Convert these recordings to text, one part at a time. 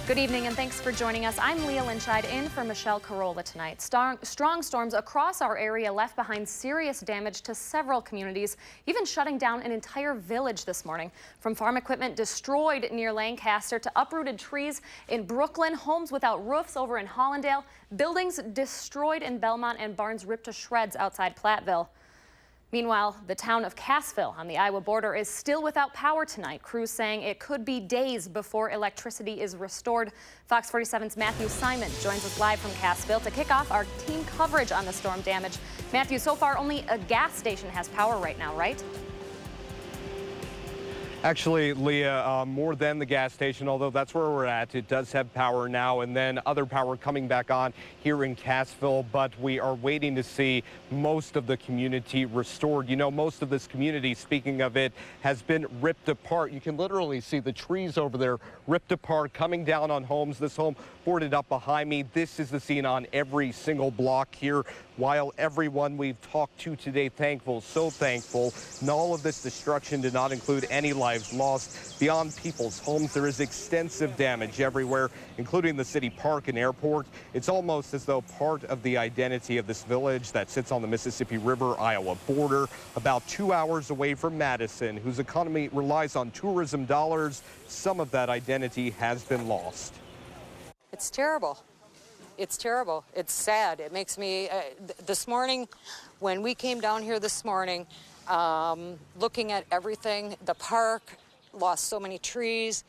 Good evening and thanks for joining us. I'm Leah Linscheid in for Michelle Carolla tonight. Strong storms across our area left behind serious damage to several communities, even shutting down an entire village this morning. From farm equipment destroyed near Lancaster to uprooted trees in Brooklyn, homes without roofs over in Hollandale, buildings destroyed in Belmont, and barns ripped to shreds outside Platteville. Meanwhile, the town of Cassville on the Iowa border is still without power tonight. Crews saying it could be days before electricity is restored. Fox 47's Matthew Simon joins us live from Cassville to kick off our team coverage on the storm damage. Matthew, so far only a gas station has power right now, right? Actually, Leah, more than the gas station, although that's where we're at. It does have power now, and then other power coming back on here in Cassville, but we are waiting to see most of the community restored. You know, most of this community, speaking of it, has been ripped apart. You can literally see the trees over there ripped apart, coming down on homes. This home boarded up behind me. This is the scene on every single block here. While everyone we've talked to today, thankful, so thankful, and all of this destruction did not include any lives lost. Beyond people's homes, there is extensive damage everywhere, including the city park and airport. It's almost as though part of the identity of this village that sits on the Mississippi River, Iowa border, about 2 hours away from Madison, whose economy relies on tourism dollars, some of that identity has been lost. It's terrible. It's terrible. It's sad. It makes me, this morning, when we came down here this morning, looking at everything, the park lost so many trees,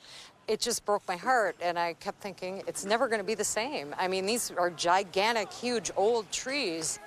it just broke my heart. And I kept thinking, it's never going to be the same. I mean, these are gigantic, huge, old trees.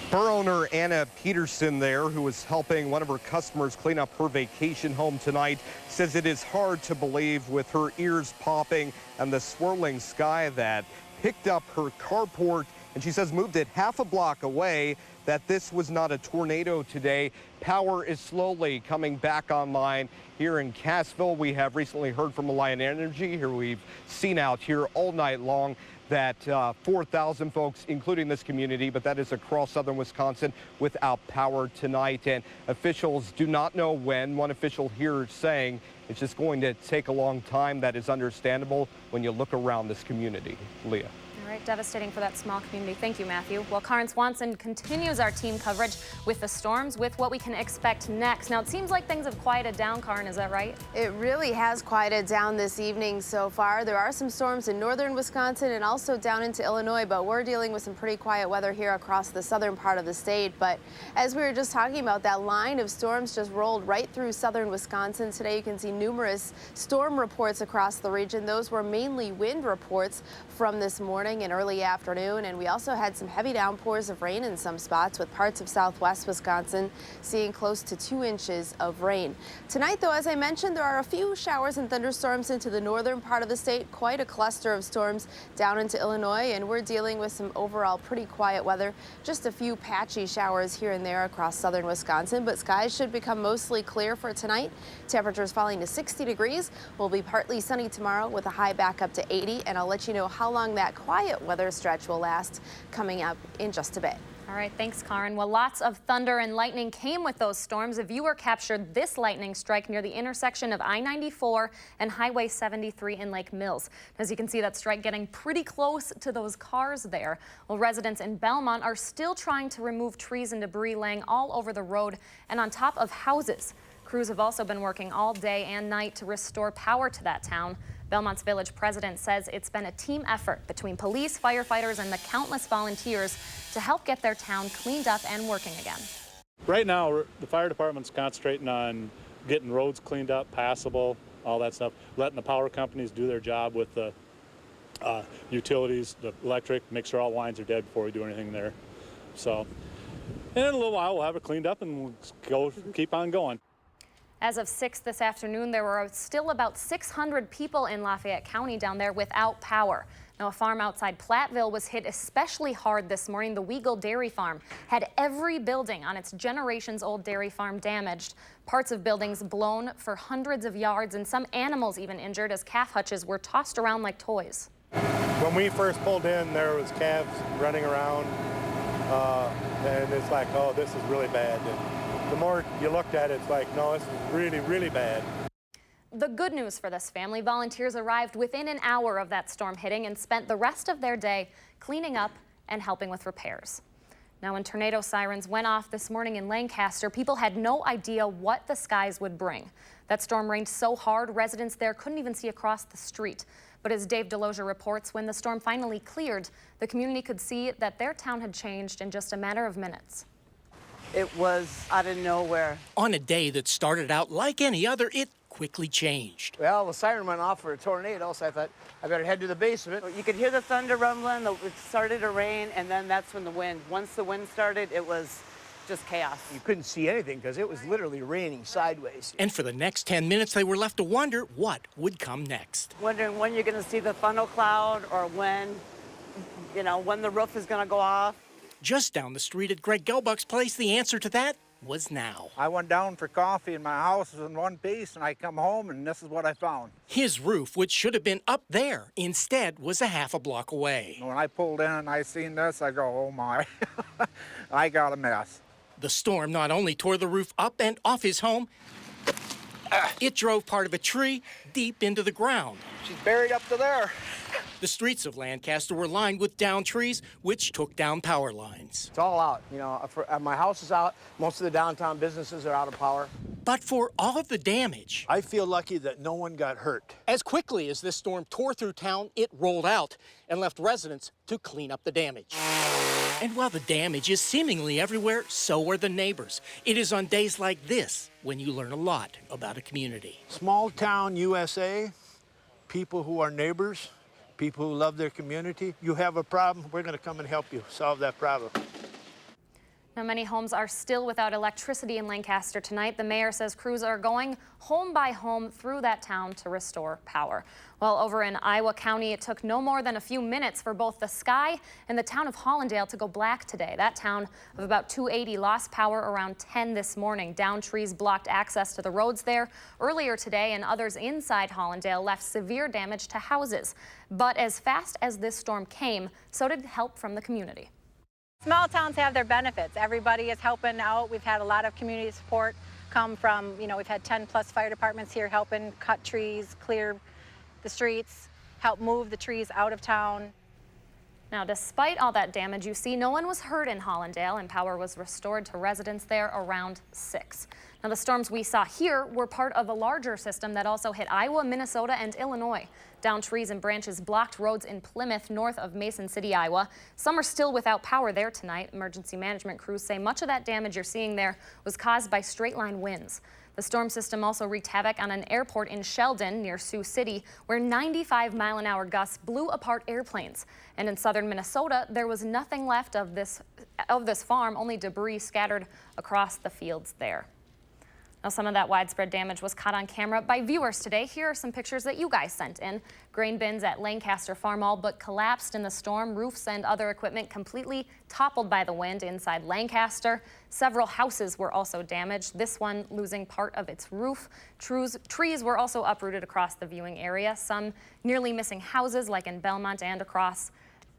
Bar owner Anna Peterson there, who was helping one of her customers clean up her vacation home tonight, says it is hard to believe with her ears popping and the swirling sky that picked up her carport, and she says moved it half a block away, that this was not a tornado today. Power is slowly coming back online here in Cassville. We have recently heard from Alliant Energy, here we've seen out here all night long, that 4,000 folks, including this community, but that is across southern Wisconsin, without power tonight. And officials do not know when. One official here is saying it's just going to take a long time. That is understandable when you look around this community. Leah. All right, devastating for that small community. Thank you, Matthew. Well, Karin Swanson continues our team coverage with the storms, with what we can expect next. Now, it seems like things have quieted down, Karin, is that right? It really has quieted down this evening so far. There are some storms in northern Wisconsin and also down into Illinois, but we're dealing with some pretty quiet weather here across the southern part of the state. But as we were just talking about, that line of storms just rolled right through southern Wisconsin. Today, you can see numerous storm reports across the region. Those were mainly wind reports from this morning and early afternoon, and we also had some heavy downpours of rain in some spots, with parts of southwest Wisconsin seeing close to 2 inches of rain. Tonight, though, as I mentioned, there are a few showers and thunderstorms into the northern part of the state, quite a cluster of storms down into Illinois, and we're dealing with some overall pretty quiet weather. Just a few patchy showers here and there across southern Wisconsin, but skies should become mostly clear for tonight. Temperatures falling to 60 degrees. Will be partly sunny tomorrow with a high back up to 80, and I'll let you know how long that quiet weather stretch will last coming up in just a bit. All right, thanks, Karin. Well, lots of thunder and lightning came with those storms. A viewer captured this lightning strike near the intersection of I-94 and Highway 73 in Lake Mills. As you can see, that strike getting pretty close to those cars there. Well, residents in Belmont are still trying to remove trees and debris laying all over the road and on top of houses. Crews have also been working all day and night to restore power to that town. Belmont's village president says it's been a team effort between police, firefighters, and the countless volunteers to help get their town cleaned up and working again. Right now, the fire department's concentrating on getting roads cleaned up, passable, all that stuff, letting the power companies do their job with the utilities, the electric, make sure all lines are dead before we do anything there. So, and in a little while, we'll have it cleaned up and we'll keep on going. As of 6 this afternoon, there were still about 600 people in Lafayette County down there without power. Now, a farm outside Platteville was hit especially hard this morning. The Weagle Dairy Farm had every building on its generations-old dairy farm damaged. Parts of buildings blown for hundreds of yards, and some animals even injured as calf hutches were tossed around like toys. When we first pulled in, there was calves running around, and it's like, oh, this is really bad. And the more you looked at it, it's like, no, this is really, really bad. The good news for this family, volunteers arrived within an hour of that storm hitting and spent the rest of their day cleaning up and helping with repairs. Now, when tornado sirens went off this morning in Lancaster, people had no idea what the skies would bring. That storm rained so hard, residents there couldn't even see across the street. But as Dave DeLozier reports, when the storm finally cleared, the community could see that their town had changed in just a matter of minutes. It was out of nowhere. On a day that started out like any other, it quickly changed. Well, the siren went off for a tornado, so I thought I better head to the basement. You could hear the thunder rumbling, it started to rain, and then that's when the wind. Once the wind started, it was just chaos. You couldn't see anything because it was literally raining sideways. And for the next 10 minutes, they were left to wonder what would come next. Wondering when you're going to see the funnel cloud or when the roof is going to go off. Just down the street at Greg Gelbuck's place, the answer to that was now. I went down for coffee and my house was in one piece, and I come home and this is what I found. His roof, which should have been up there, instead was a half a block away. When I pulled in and I seen this, I go, oh my, I got a mess. The storm not only tore the roof up and off his home, it drove part of a tree deep into the ground. She's buried up to there. The streets of Lancaster were lined with downed trees, which took down power lines. It's all out. My house is out. Most of the downtown businesses are out of power. But for all of the damage, I feel lucky that no one got hurt. as quickly as this storm tore through town, it rolled out and left residents to clean up the damage. And while the damage is seemingly everywhere, so are the neighbors. It is on days like this when you learn a lot about a community. Small town USA, people who are neighbors, people who love their community. You have a problem, we're going to come and help you solve that problem. Now, many homes are still without electricity in Lancaster tonight. The mayor says crews are going home by home through that town to restore power. Well, over in Iowa County, it took no more than a few minutes for both the sky and the town of Hollandale to go black today. That town of about 280 lost power around 10 this morning. Downed trees blocked access to the roads there earlier today, and others inside Hollandale left severe damage to houses. But as fast as this storm came, so did help from the community. Small towns have their benefits. Everybody is helping out. We've had a lot of community support come from, we've had 10 plus fire departments here helping cut trees, clear the streets, help move the trees out of town. Now, despite all that damage, you see, no one was hurt in Hollandale, and power was restored to residents there around 6. Now, the storms we saw here were part of a larger system that also hit Iowa, Minnesota, and Illinois. Downed trees and branches blocked roads in Plymouth, north of Mason City, Iowa. Some are still without power there tonight. Emergency management crews say much of that damage you're seeing there was caused by straight-line winds. The storm system also wreaked havoc on an airport in Sheldon near Sioux City, where 95-mile-an-hour gusts blew apart airplanes. And in southern Minnesota, there was nothing left of this farm, only debris scattered across the fields there. Now, some of that widespread damage was caught on camera by viewers today. Here are some pictures that you guys sent in. Grain bins at Lancaster Farm all but collapsed in the storm. Roofs and other equipment completely toppled by the wind inside Lancaster. Several houses were also damaged, this one losing part of its roof. Trees were also uprooted across the viewing area, some nearly missing houses like in Belmont and across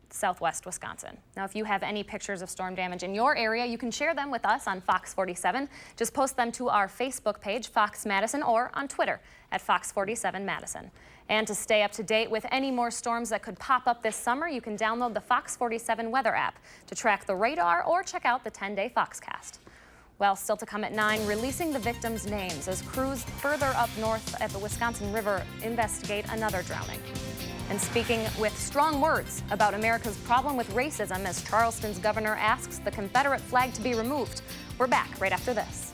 southwest Wisconsin. Now, if you have any pictures of storm damage in your area, you can share them with us on Fox 47. Just post them to our Facebook page, Fox Madison, or on Twitter at Fox 47 Madison. And to stay up to date with any more storms that could pop up this summer, you can download the Fox 47 weather app to track the radar or check out the 10-day Foxcast. Well, still to come at 9, releasing the victims' names as crews further up north at the Wisconsin River investigate another drowning. And speaking with strong words about America's problem with racism as Charleston's governor asks the Confederate flag to be removed. We're back right after this.